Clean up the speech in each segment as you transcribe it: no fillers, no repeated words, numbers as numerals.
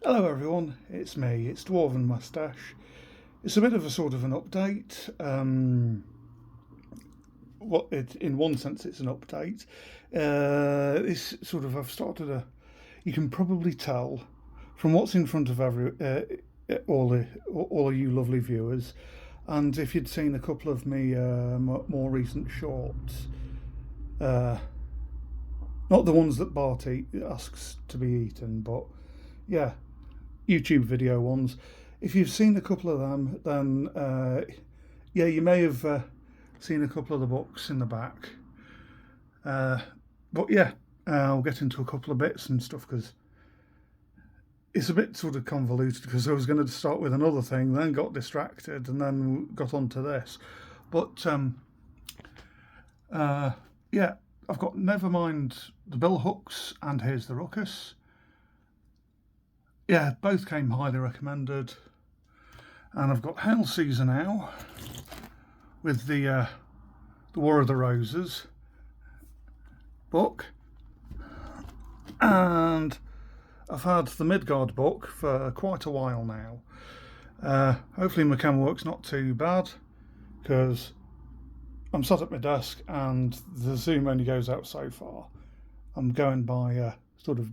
Hello everyone, it's me, it's Dwarven Moustache. It's a bit of a sort of an update. In one sense it's an update. It's sort of I've started a. You can probably tell from what's in front of all of you lovely viewers, and if you'd seen a couple of me more recent shorts, uh, not the ones that Bart asks to be eaten, but yeah, YouTube video ones. If you've seen a couple of them, then yeah, you may have seen a couple of the books in the back. But yeah, I'll get into a couple of bits and stuff because it's a bit sort of convoluted because I was going to start with another thing, then got distracted, and then got onto this. But yeah, I've got Nevermind the Bill Hooks and Here's the Ruckus. Yeah, both came highly recommended. And I've got Hail Caesar now with the War of the Roses book. And I've had the Midgard book for quite a while now. Hopefully my camera work's not too bad because I'm sat at my desk and the zoom only goes out so far. I'm going by sort of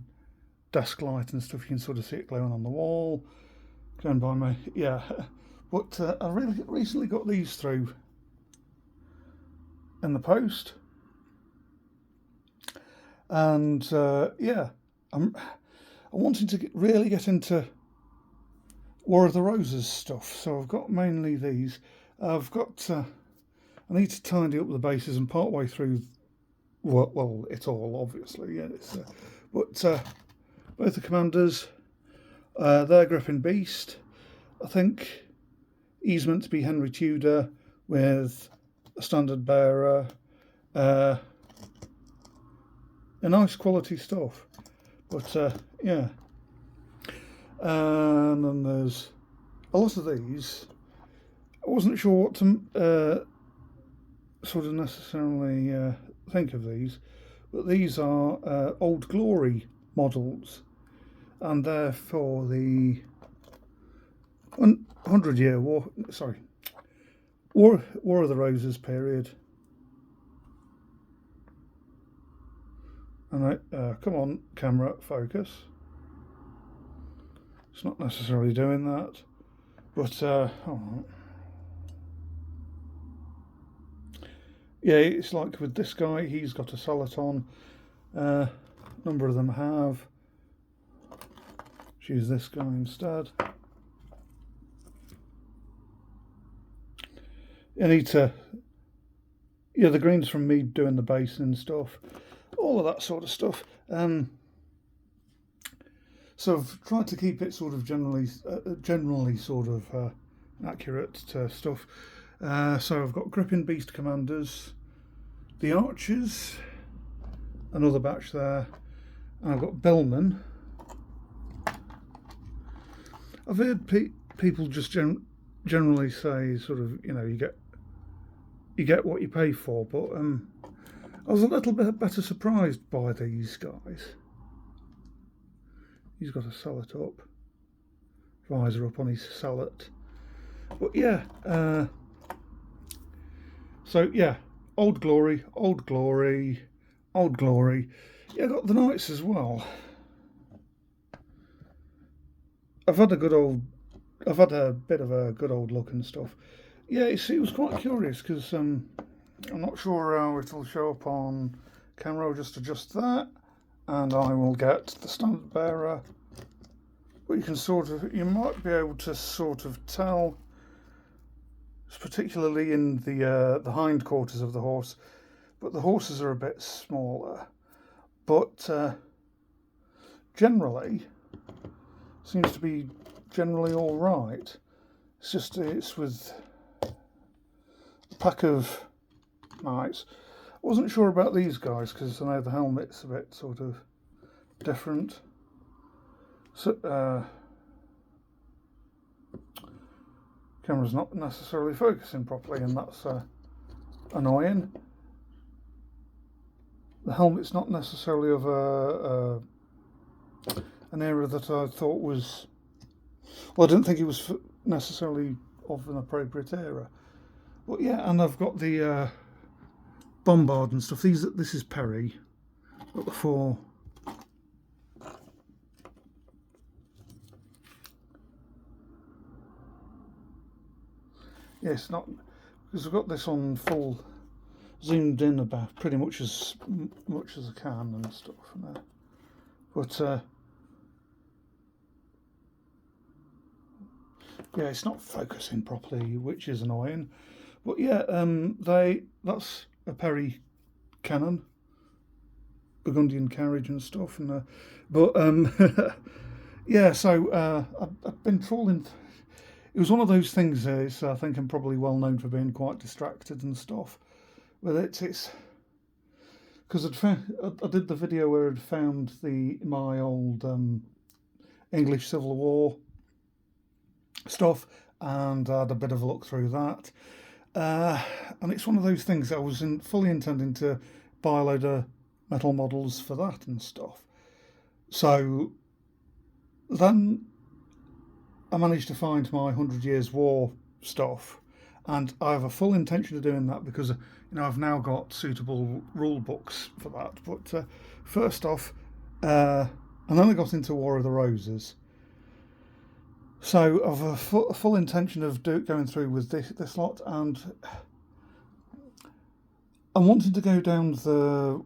desk light and stuff. You can sort of see it glowing on the wall. Going by my, yeah. But I really recently got these through in the post. And yeah, I'm wanting to really get into War of the Roses stuff. So I've got mainly these. I've got, I need to tidy up the bases and part way through, well it's all obviously, yeah. But both the commanders, they're Griffin Beast. I think he's meant to be Henry Tudor with a standard bearer. A nice quality stuff. But yeah. And then there's a lot of these. I wasn't sure what to sort of necessarily think of these. But these are Old Glory models. And they're for the 100-year war. Sorry, War of the Roses period. And come on, camera, focus. It's not necessarily doing that, but all right. Yeah, it's like with this guy, he's got a Salaton. Number of them have. Choose this guy instead. You need to, yeah, the greens from me doing the base and stuff, all of that sort of stuff. So I've tried to keep it sort of generally sort of accurate to stuff. So I've got Griffin Beast Commanders, the Archers, another batch there, and I've got Billmen. I've heard people just generally say sort of, you know, you get what you pay for, but I was a little bit better surprised by these guys. He's got a sallet up, visor up on his sallet. But yeah, so yeah, Old Glory, Old Glory, Old Glory. Yeah, I got the Knights as well. I've had a bit of a good old look and stuff. Yeah, it was quite curious because I'm not sure how it'll show up on camera. I'll just adjust that, and I will get the standard bearer. But you might be able to sort of tell, particularly in the hind quarters of the horse. But the horses are a bit smaller. But generally, seems to be generally all right. It's just it's with a pack of knights. I wasn't sure about these guys because I know the helmet's a bit sort of different. So camera's not necessarily focusing properly, and that's annoying. The helmet's not necessarily of an era that I thought was, well, I didn't think it was necessarily of an appropriate era. But yeah, and I've got the bombard and stuff. This is Perry. Got the four. Yeah, it's not, because I've got this on full zoomed in about pretty much as much as I can and stuff. But yeah, it's not focusing properly, which is annoying. But yeah, that's a Perry cannon, Burgundian carriage and stuff, and but yeah. So I've been trawling. It was one of those things. I think I'm probably well known for being quite distracted and stuff. But it's because I did the video where I'd found my old English Civil War stuff, and I had a bit of a look through that. And it's one of those things I was fully intending to buy a load of metal models for that and stuff. So then I managed to find my 100 Years War stuff, and I have a full intention of doing that because I've now got suitable rule books for that. But first off, and then I got into War of the Roses. So I've a full intention of going through with this lot, and I wanted to go down Devereaux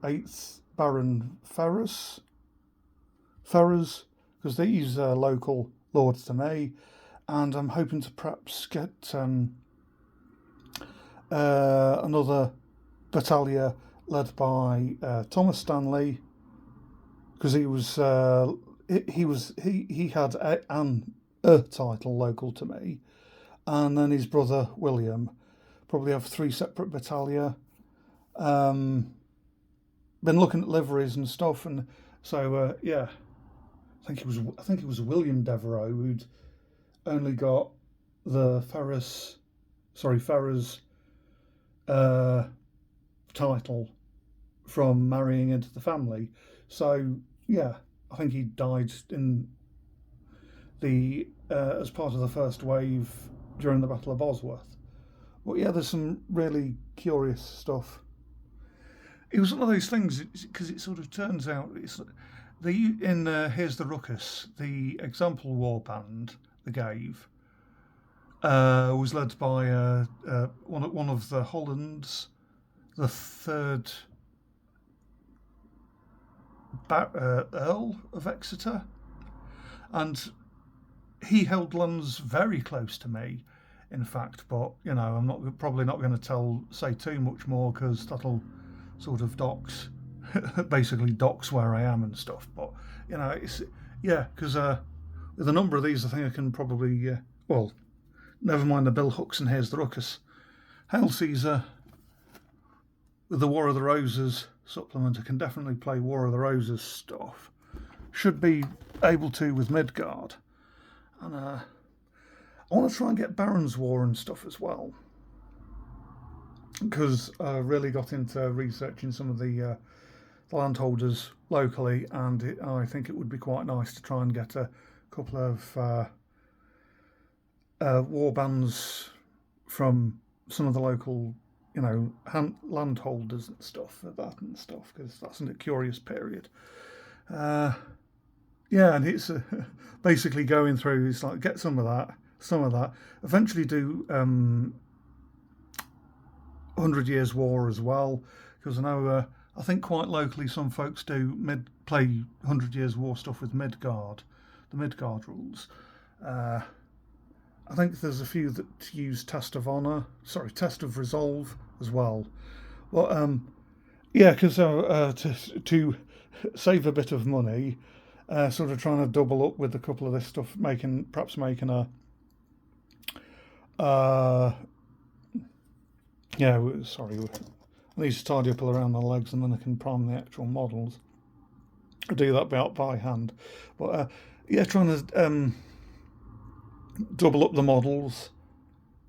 8th Baron Ferrers, because these are local lords to me, and I'm hoping to perhaps get another Battalia led by Thomas Stanley, because he had a title local to me, and then his brother William. Probably have 3 separate Battalia. Been looking at liveries and stuff, and so yeah. I think it was William Devereaux who'd only got the Ferrers title from marrying into the family. So yeah, I think he died in the as part of the first wave during the Battle of Bosworth. But yeah, there's some really curious stuff. It was one of those things because it sort of turns out Here's the Ruckus, the example war band they gave was led by one of the Hollands, the third Earl of Exeter, and he held lands very close to me, in fact. But I'm probably not going to say too much more because that'll sort of basically docks where I am and stuff. But it's because with a number of these, I think I can probably never mind the bill hooks and Here's the Ruckus. Hail Caesar with the War of the Roses supplement. I can definitely play War of the Roses stuff. Should be able to with Midgard, and I want to try and get Baron's War and stuff as well, because I really got into researching some of the landholders locally, and I think it would be quite nice to try and get a couple of war bands from some of the local, landholders and stuff for that and stuff, because that's a curious period. Yeah, and it's basically going through. It's like get some of that. Eventually do 100 Years War as well, because I know I think quite locally some folks do play 100 Years War stuff with Midgard, the Midgard rules. I think there's a few that use Test of Resolve as well. Well, yeah, because to save a bit of money, sort of trying to double up with a couple of this stuff, perhaps making a sorry, I need to tidy up all around the legs and then I can prime the actual models. I do that by hand, but trying to double up the models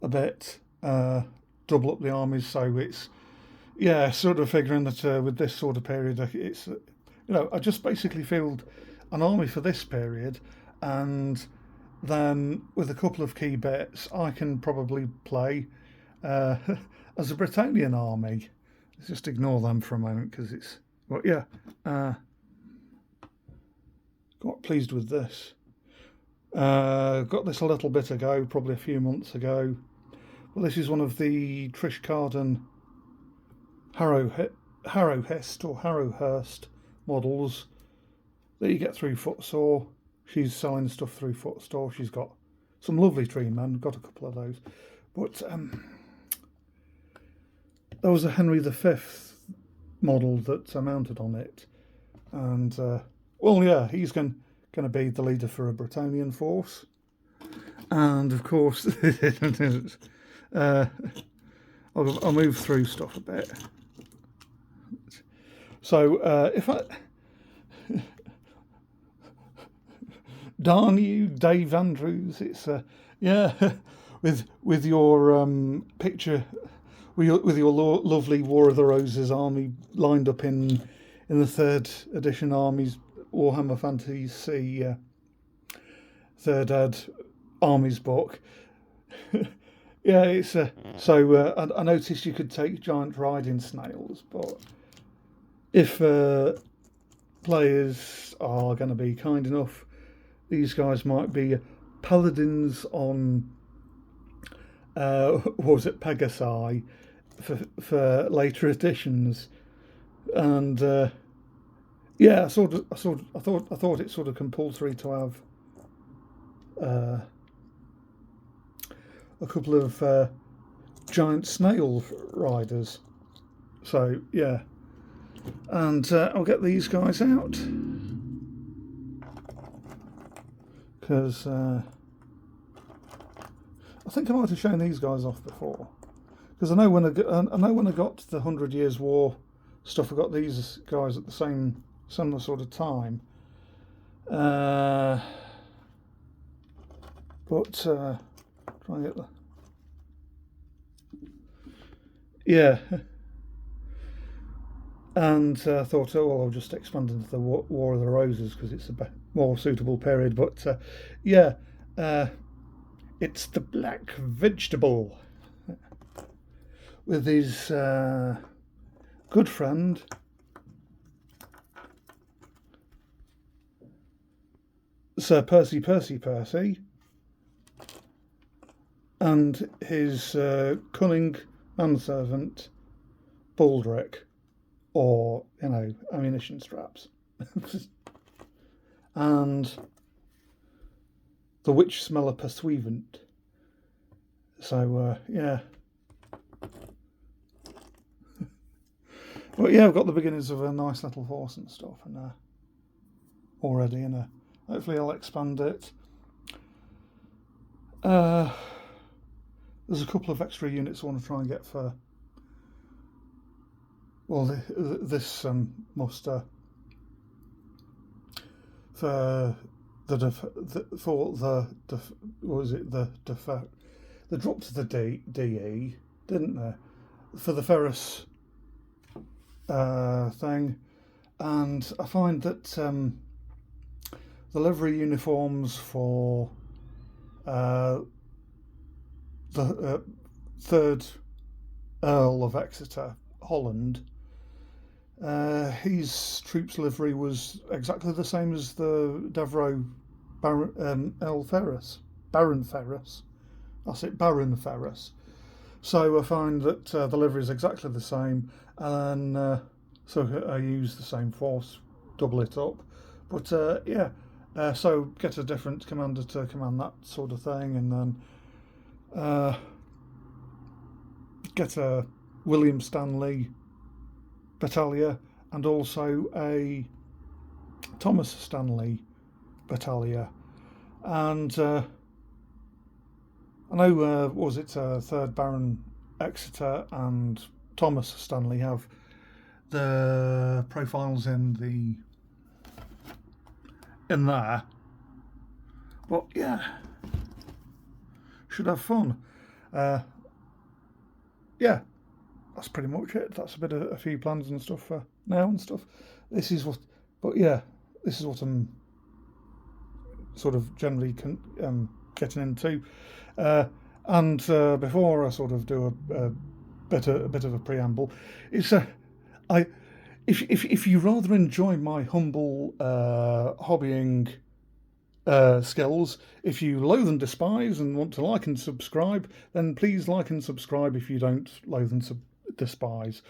a bit, double up the armies, so it's sort of figuring that with this sort of period, it's I just basically field an army for this period, and then with a couple of key bits, I can probably play as a Britannian army. Let's just ignore them for a moment because it's. Well, yeah. Quite pleased with this. Got this a little bit ago, probably a few months ago. Well, this is one of the Trish Carden Harrowhurst or Harrowhurst models that you get through Footsore. She's selling stuff through Footsore. She's got some lovely tree men. Got a couple of those, but there was a Henry V model that mounted on it, and well, yeah, he's going to be the leader for a Britannian force, and of course, I'll move through stuff a bit. So if I darn you, Dave Andrews, it's yeah, with your picture, with your lovely War of the Roses army lined up in the 3rd edition armies Warhammer Fantasy 3rd Ed armies book. Yeah, it's so I noticed you could take giant riding snails, but if players are going to be kind enough, these guys might be paladins on what was it, Pegasi for later editions, and yeah, I thought it's sort of compulsory to have a couple of giant snail riders. So yeah, and I'll get these guys out because I think I might have shown these guys off before. Because I know when I got the 100 Years' War stuff, I got these guys at the similar sort of time. But try and get the yeah. And I thought, oh well, I'll just expand into the War of the Roses because it's a more suitable period. But yeah, it's the Black Vegetable with his good friend Sir Percy, and his cunning manservant Baldric, or ammunition straps, and the witch smeller pursuivant. So yeah. But yeah, I've got the beginnings of a nice little horse and stuff, and already, and hopefully I'll expand it. There's a couple of extra units I want to try and get for. Well, this muster for the dropped the DE, didn't they, for the Ferrers thing, and I find that the livery uniforms for the 3rd Earl of Exeter, Holland, his troops livery was exactly the same as the Devereaux Baron Ferrers. That's it, Baron Ferrers. So I find that the livery is exactly the same, and so I use the same force, double it up. But yeah, so get a different commander to command that sort of thing, and then get a William Stanley Battalia and also a Thomas Stanley Battalia. And I know, was it 3rd Baron Exeter and Thomas Stanley have the profiles in there. But yeah, should have fun. Yeah, that's pretty much it. That's a few plans and stuff for now and stuff. This is what But yeah, this is what I'm sort of generally getting into. And before I sort of do a bit of a preamble, it's I if you rather enjoy my humble hobbying skills, if you loathe and despise and want to like and subscribe, then please like and subscribe. If you don't loathe and despise,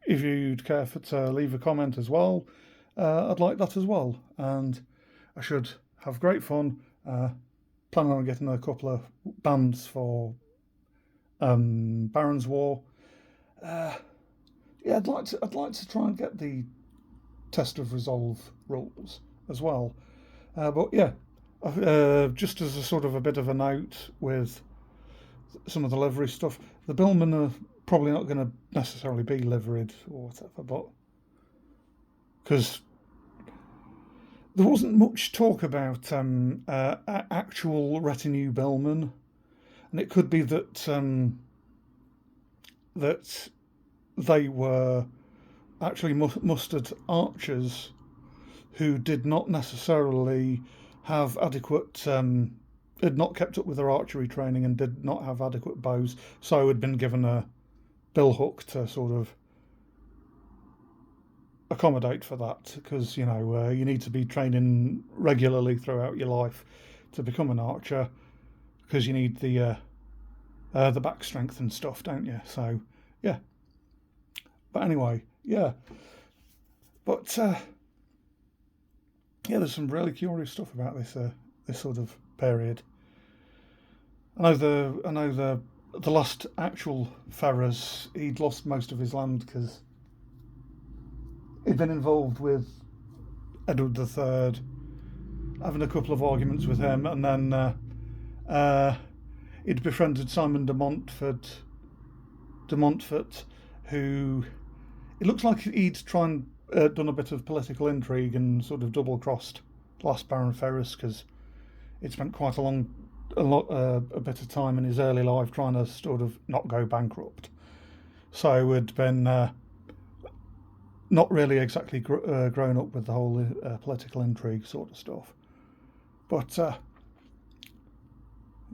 if you'd care to leave a comment as well, I'd like that as well. And I should have great fun. Planning on getting a couple of bands for Baron's War. Yeah, I'd like to try and get the Test of Resolve rules as well. But yeah, just as a sort of a bit of a note with some of the livery stuff, the billmen are probably not going to necessarily be liveried or whatever, but because there wasn't much talk about actual retinue billmen, and it could be that that they were actually mustered archers who did not necessarily have adequate, had not kept up with their archery training and did not have adequate bows, so had been given a bill hook to sort of accommodate for that, because you need to be training regularly throughout your life to become an archer, because you need the back strength and stuff, don't you? So yeah. But anyway, yeah. But yeah, there's some really curious stuff about this sort of period. I know the last actual Ferrers, he'd lost most of his land because he'd been involved with Edward III, having a couple of arguments with him, and then he'd befriended Simon de Montfort, who it looks like he'd done a bit of political intrigue and sort of double crossed last Baron Ferrers, because he'd spent quite a bit of time in his early life trying to sort of not go bankrupt. So had been not really exactly grown up with the whole political intrigue sort of stuff. But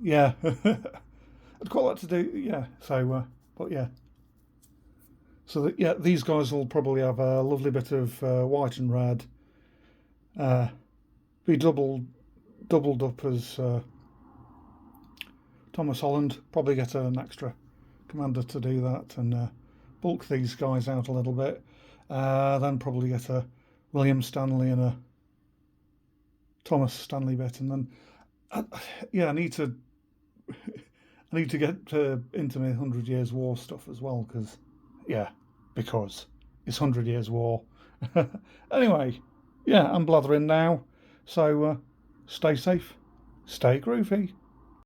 yeah, I'd quite like to do, yeah. So, but yeah. So that, yeah, these guys will probably have a lovely bit of white and red. Be doubled up as Thomas Holland. Probably get an extra commander to do that and bulk these guys out a little bit. Then probably get a William Stanley and a Thomas Stanley bit, and then I need to get into my 100 Years' War stuff as well, because it's 100 Years' War. Anyway, yeah, I'm blathering now, so stay safe, stay groovy.